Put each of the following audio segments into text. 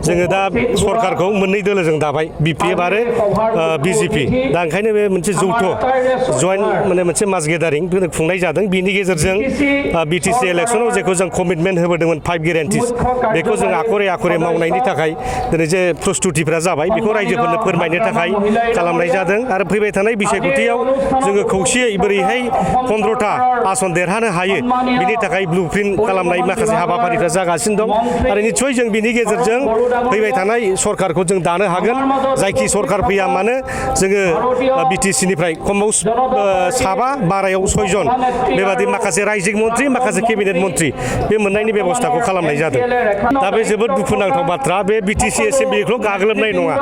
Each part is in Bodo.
जोङो दा सरकारखौ मोननै दोलोजों दाबाय BPF आरो BJP दा ओंखायनो बे मोनसे जौथ' जयेन्ट माने मोनसे मास गेदारिं खुंनाय जादों बिनि गेजेरजों BTC इलेक्सनाव जेखौ जों कमिटमेन्ट होबोदोंमोन 5 गेरेन्टिस बेखौ जों आखरे मावनायनि थाखाय दिनै जे प्रस्तुतिफोरा जाबाय बेखौ रायजोफोरनो फोरमायनो थाखाय खालामनाय जादों आरो फैबाय थानाय बिसायख'थियाव जोङो खौसेयै बोरैहाय 15टा आसन देरहानो हायो बिनि थाखाय ब्लुप्रिन्ट खालामनाय माखासे हाबाफारिफ्रा जागासिनो दं आरो निस्सय जों बिनि गेजेरजों फैबाय थानाय सरकारखौ जों दानो हागोन जायखि सरकार फैया मानो जोङो BTCनिफ्राय खमाव साबा बारायाव 6 जन बेबादि माखासे रायजिक मन्त्रि माखासे केबिनेट मन्त्रि बे मोननायनि बेबस्थाखौ खालामनाय जादों दा बे जोबोद दुखुनांथाव बाथ्रा बे BTC एसेम्ब्लिखौ गाग्लोबनाय नङा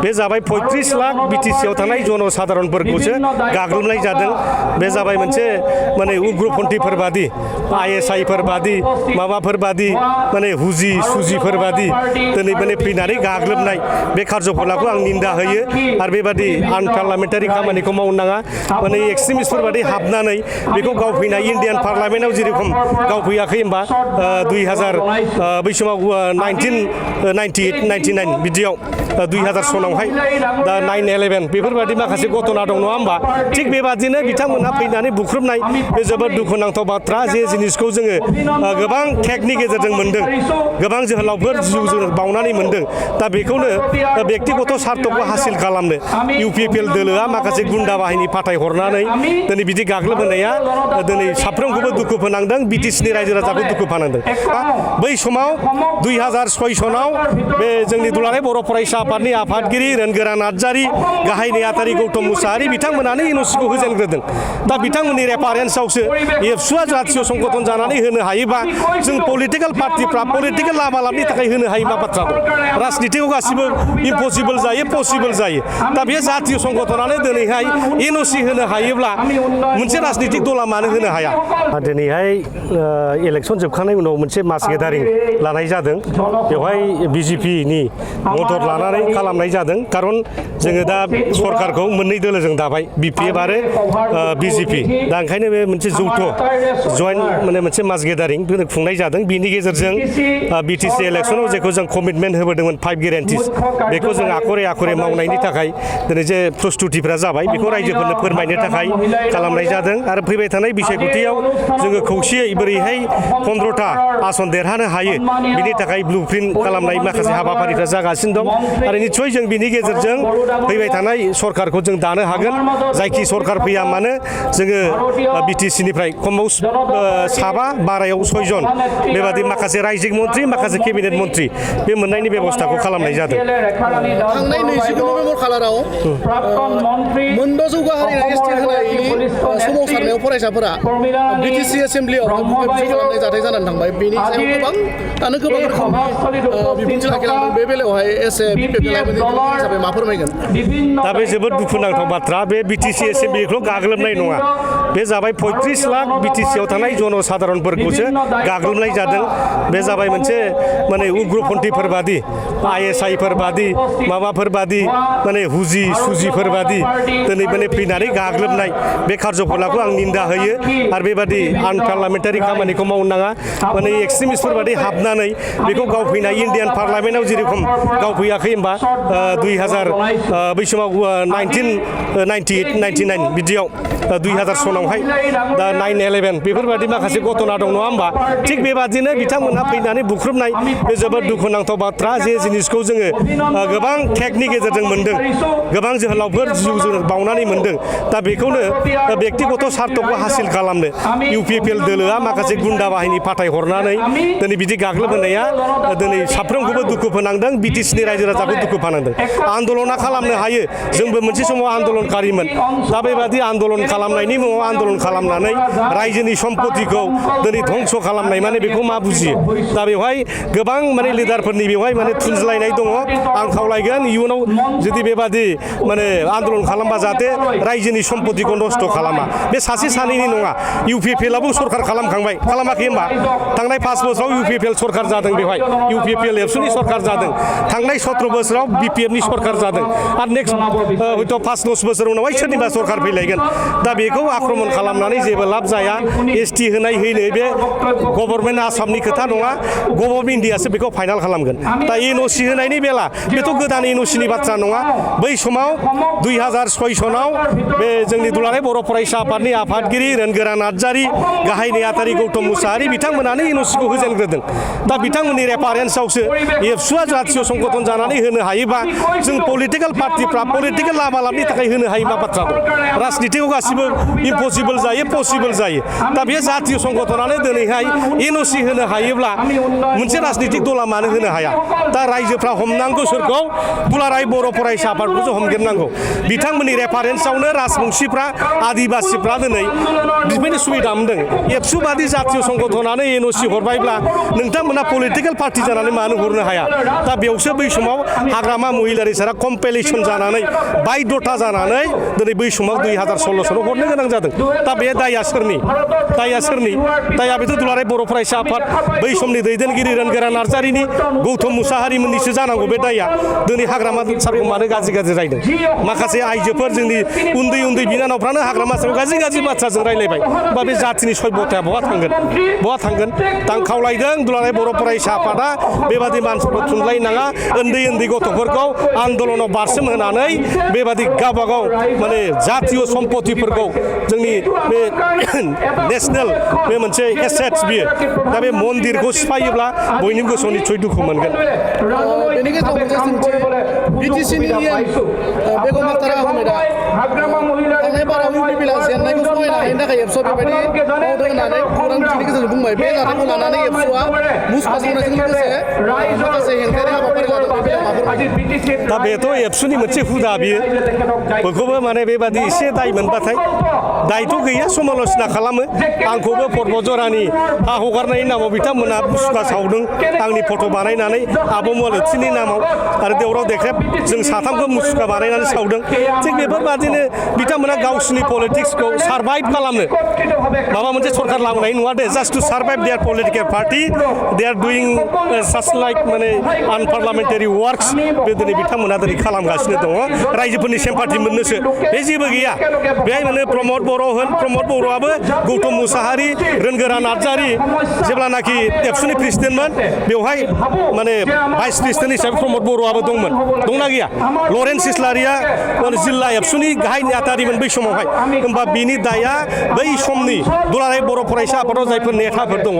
बे जाबाय 35 लाख BTCआव थानाय जनसाधारनफोरखौसो गाग्लोबनाय जादों बे जाबाय मोनसे माने उग्रपन्थीफोर बादि ISI फोर बादि माबाफोर बादि माने हुजि सुजिफोर बादि दिनै माने फैनानै गाग्लोबनाय बे कार्जकलापखौ आं निन्दा होयो आरो बेबादि आनपार्लामेन्टारि खामानिखौ मावनो नाङा माने एक्सट्रिमिस्टफोर बादि हाबनानै बेखौ गावफैनाय इन्डियान पार्लामेन्टआव जेरेखम गावफैयाखै होमबा 2000 बै समाव 1998 99 बिदियाव 2000 सनावहाय दा 9/11 बेफोरबायदि माखासे घटना दं नङा होमबा थिग बेबादिनो बिथांमोनहा फैनानै बुख्रुबनाय बे जोबोद दुखुनांथाव बाथ्रा जे जिनिसखौ जोङो गोबां टेगनि गेजेरजों मोनदों गोबां जोहोलावफोर जिउ बावनानै मोनदों दा बेखौनो बेक्तिगत सार्थखौ हासिल खालामनो UPPL दोलोआ माखासे गुन्दा बाहिनी फाथायहरनानै दिनै बिदि गाग्लोबहोनाया दिनै साफ्रोमखौबो दुखु फोनांदों BTCनि रायजो राजाखौ दुखु फोनांदों बै समाव 2006 सनाव बे जोंनि दुलाराय बर' फरायसा आफादनि आफादगिरि रोनगोरा नार्जारि गाहाय नेहाथारि गौतम मुसाहारि बिथांमोनानो NOC-खौ होजेनग्रोदों दा बिथांमोननि रेफारेन्सआवसो एबसुआ जातीय संगठन जानानै होनो हायोबा जों पलिटिकेल पार्टिफ्रा पलिटिकेल लामालाबनि थाखाय होनो हायो मा बाथ्रा दं राजनितिखौ गासिबो इम्पसिबल जायो पसिबल जायो दा बे जातीय संगठनानो दिनैहाय NOC होनो हायोब्ला मोनसे राजनितिक दला मानो होनो हाया दिनैहाय इलेक्सन जोबखांनायनि उनाव मोनसे मास गेदारिं लानाय जादों बेवहाय BJP-नि मदद लानानै खालामनाय जादों खारन जोङो दा सरकारखौ मोननै दोलोजों दाबाय BPF आरो BJP दा ओंखायनो बे मोनसे जौथ' जयेन्ट माने मोनसे मास गेदारिं खुंनाय जादों बिनि गेजेरजों BTC इलेक्सनाव जेखौ जों कमिटमेन्ट होबोदोंमोन 5 गेरेन्टिस बेखौ जों आखरे मावनायनि थाखाय दिनै जे प्रस्तुतिफोरा जाबाय बेखौ रायजोफोरनो फोरमायनो थाखाय खालामनाय जादों आरो फैबाय थानाय बिसायख'थियाव जोङो खौसेयै बोरैहाय 15टा आसन देरहानो हायो बिनि थाखाय ब्लुप्रिन्ट खालामनाय माखासे हाबाफारिफ्रा जागासिनो दं आरो निस्सय जों बिनि गेजेरजों फैबाय थानाय सरकारखौ जों दानो हागोन जायखि सरकार फैया मानो जोङो BTCनिफ्राय खमाव साबा बारायाव 6 जन बेबादि माखासे रायजिक मन्त्रि माखासे केबिनेट मन्त्रि बे मोननायनि बेबस्थाखौ खालामनाय जादों थांनाय 29 नभेम्बर खालाराव मोनबा जौगाहारिनो ST होनायनि सोमावसारनायाव फरायसाफोरा BTC एसेम्ब्लियाव खालामनाय जाथाय जानानै थांबाय बेनि सायाव गोबां रोखोमनि बिबुंथि लाखिलांदों बे बेलायावहाय एसे हिसाबै मा फोरमायगोन दा बे जोबोद दुखुनांथाव बाथ्रा बे BTC एसेम्ब्लिखौ गाग्लोबनाय नङा बे जाबाय 35 लाख BTCआव थानाय जनसाधारनफोरखौसो गाग्लोबनाय जादों बे जाबाय मोनसे माने उग्रपन्थीफोर बादि ISI फोर बादि माबाफोर बादि माने हुजि सुजिफोर बादि दिनै माने फैनानै गाग्लोबनाय बे कार्जकलापखौ आं निन्दा होयो आरो बेबादि आनपार्लामेन्टारि खामानिखौ मावनो नाङा माने एक्सट्रिमिस्टफोर बादि हाबनानै बेखौ गावफैनाय इन्डियान पार्लामेन्टआव जेरेखम गावफैयाखै होमबा 2000 बै समाव 1998 99 बिदियाव 2000 सनावहाय दा 9/11 बेफोरबायदि माखासे घटना दं नङा होमबा थिग बेबादिनो बिथांमोनहा फैनानै बुख्रुबनाय बे जोबोद दुखुनांथाव बाथ्रा जे जिनिसखौ जोङो गोबां टेगनि गेजेरजों मोनदों गोबां जोहोलावफोर जिउ बावनानै मोनदों दा बेखौनो बेक्तिगत सार्थखौ हासिल खालामनो UPPL दोलोआ माखासे गुन्दा बाहिनी फाथायहरनानै दिनै बिदि गाग्लोबहोनाया दिनै साफ्रोमखौबो दुखु फोनांदों BTCनि रायजो राजाखौ दुखु फोनांदों आन्दलना खालामनो हायो जोंबो मोनसे समाव आन्दलनकारिमोन दा बेबादि आन्दलन खालामनायनि मुङाव आन्दलन खालामनानै रायजोनि सम्पतिखौ दिनै धंस खालामनाय माने बेखौ मा बुजियो दा बेवहाय गोबां माने लिडारफोरनि बेवहाय माने थुनज्लायनाय दङ आं खावलायगोन इयुनाव जुदि बेबादि माने आन्दलन खालामबा जाहाथे रायजोनि सम्पतिखौ नस्थ' खालामा बे सासे सानैनि नङा UPPL-आबो सरकार खालामखांबाय खालामाखै होमबा थांनाय 5 बोसोराव UPPL सरकार जादों बेवहाय UPPL एबसुनि सरकार जादों थांनाय 17 बोसोराव BPF नि सरकार जादों आरो नेक्स्ट हयथ' 5-10 बोसोर उनावहाय सोरनिबा सरकार फैलायगोन दा बेखौ आक्रमण खालामनानै जेबो लाब जाया ST होनाय होनो बे गभर्नमेन्ट आसामनि खोथा नङा गभर्नमेन्ट इन्डियासो बेखौ फाइनाल खालामगोन दा NOC होनायनि बेला बेथ' गोदान NOC नि बाथ्रा नङा बै समाव 2006 सनाव बे जोंनि दुलाराय बर' फरायसा आफादनि आफादगिरि रोनगोरा नार्जारि गाहाय नेहाथारि गौतम मुसाहारि बिथांमोनानो NOC खौ होजेनग्रोदों दा बिथांमोननि रेफारेन्सआवसो एबसुआ जातीय संगठन जानानै होनो हायोबा जों पलिटिकेल पार्टिफ्रा पलिटिकेल लामा लाबनि थाखाय होनो हायोबा बाथ्रा दं राजनितिकआव गासिबो इम्पसिबल जायो पसिबल जायो दा बे जातीय संगठनानो दिनैहाय NOC होनो हायोब्ला मोनसे राजनितिक दला मानो होनो हाया दा रायजोफ्रा हमनांगौ सोरखौ दुलाराय बर' फरायसा आफादखौसो हमगिरनांगौ बिथांमोननि रेफारेन्सआवनो राजबंशीफ्रा आदिबासिफ्रा दिनै बिबायदि सुबिदा मोनदों एबसु बादि जातीय संगठनानो NOC हरबायब्ला नोंथांमोना पलिटिकेल पार्टि जानानै मानो हरनो हाया दा बेयावसो बै समाव हाग्रामा महिलारि सारा कम्पेलेसन जानानै बायध'था जानानै दिनै बै समाव 2016 सनाव हरनो गोनां जादों दा बे दाया सोरनि दाया बेथ' दुलाराय बर' फरायसा आफाद बै समनि दैदेनगिरि रोनगोरा नार्जारिनि गौतम मुसाहारिमोननिसो जानांगौ बे दाया दिनै हाग्रामा सारखौ मानो गाज्रि रायदों माखासे आइजोफोर जोंनि उन्दै बिनानावफ्रानो हाग्रामा सारखौ गाज्रि बाथ्राजों रायलायबाय बा बे जातिनि सभ्यताया बहा थांगोन दा आं खावलायदों दुलाराय बर' फरायसा आफादा बेबादि मानसिफोरखौ थुनलायनाङा उन्दै गथ'फोरखौ आन्दलनाव बारसोम होनानै बेबादि गावबागाव माने जातीय सम्पतिफोरखौ जोंनि बे नेसनेल बे मोनसे एसेट्स बियो दा बे मन्दिरखौ सिफायोब्ला बयनिबो गोसोआव निस्सय दुखु मोनगोन बेनि गेजेराव मोनसे सोंथि BTC-नि बेगम आखतार आहमेदा थांनाय बाराव UPPIL-आ जेननायखौ सहायनो हायैनि थाखाय एबसुआ बेबायदि मावदों होननानै खौरां बिजोंनि गेजेरजों बुंबाय बे जाथायखौ लानानै एबसुआ मुसुखा सावनायजों लोगोसे माखासे हेंथायारि हाबाफारि लादों बे माबाफोर दा बेथ' एबसुनि मोनसे हुदा बियो बयखौबो माने बेबादि एसे दाय मोनबाथाय दायथ' गैया समाल'सना खालामो आंखौबो पर्बतजरानि हा हगारनायनि नामाव बिथांमोना मुसुखा सावदों आंनि फट' बानायनानै आब' मलथिनि नामाव आरो देवराव देख्रेब जों साथामखौ मुसुखा बानायनानै सावदों थिग बेफोरबादिनो बिथांमोना गावसिनि पलिटिक्सखौ सारभाइभ खालामनो माबा मोनसे सरकार लाबोनाय नङा they just to survive their political party they are doing such like माने आनपार्लामेन्टारि वार्कस बे दिनै बिथांमोना दिनै खालामगासिनो दङ रायजोफोरनि सेम्पाथि मोननोसो बे जेबो गैया बेहाय माने प्रमद बर'आबो गौतम मुसाहारि रोनगोरा नार्जारि जेब्लानाखि एबसुनि प्रेसिडेन्टमोन बेवहाय माने भाइस प्रेसिडेन्ट हिसाबै प्रमद बर'आबो दंना गैया लरेन्स इस्लारिया जिल्ला एबसुनि गाहाय नेहाथारिमोन बै समावहाय होमबा बिनि दाया बै समनि दुलाराय बर' फरायसा आफादाव जायफोर नेताफोर दङ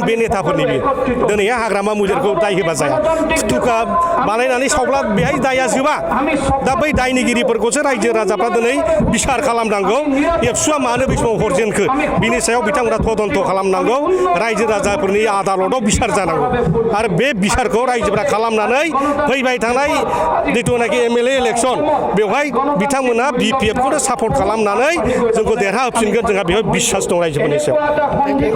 बे नेताफोरनि बियो दिनैहाय हाग्रामा मुलिरखौ दाय होबा जाया फुथुखा बानायनानै सावब्ला बेहाय दाया जोबा दा बै दायनिगिरिफोरखौसो रायजो राजाफ्रा दिनै बिसार खालामनांगौ एबसुआ मानो बै समाव हरजेनखो बिनि सायाव बिथांमोना तदन्त खालामनांगौ रायजो राजाफोरनि आदालताव बिसार जानांगौ आरो बे बिसारखौ रायजोफ्रा खालामनानै फैबाय थानाय जिथुनाखि MLA इलेक्सन बेवहाय बिथांमोना BPF खौनो सापर्ट खालामनानै जोंखौ देरहा होफिनगोन जोंहा बेवहाय बिसास दं रायजोफोरनि सायाव